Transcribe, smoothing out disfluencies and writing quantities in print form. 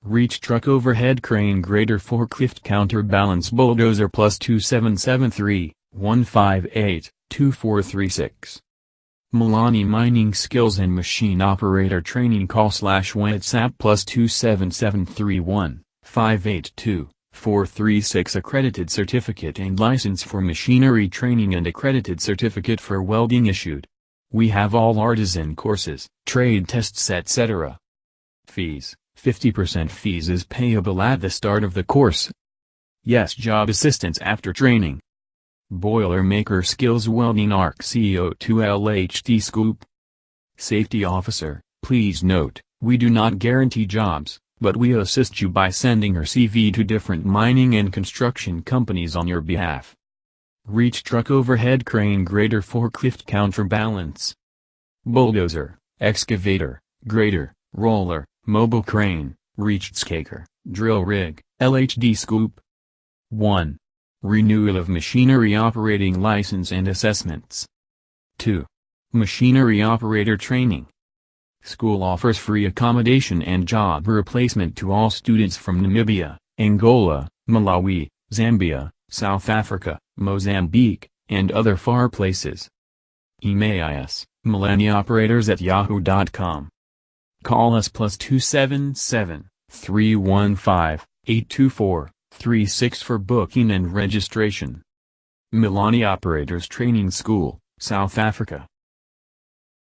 Reach truck overhead crane grader forklift counterbalance bulldozer plus 2773-158-2436. Mulani mining skills and machine operator training call / WhatsApp plus 27731-582-436 accredited certificate and license for machinery training and accredited certificate for welding issued. We have all artisan courses, trade tests etc. Fees. 50% fees is payable at the start of the course. Yes, job assistance after training. Boilermaker skills welding arc CO2 LHD scoop. Safety officer, please note, we do not guarantee jobs, but we assist you by sending your CV to different mining and construction companies on your behalf. Reach truck overhead crane grader forklift counterbalance. Bulldozer, excavator, grader, roller, mobile crane, reachtscaker, drill rig, LHD scoop. 1. Renewal of machinery operating license and assessments. 2. Machinery operator training. School offers free accommodation and job replacement to all students from Namibia, Angola, Malawi, Zambia, South Africa, Mozambique, and other far places. Emai, mulanioperators@yahoo.com. Call us plus 277-315-824-36 for booking and registration. Mulani Operators Training School, South Africa.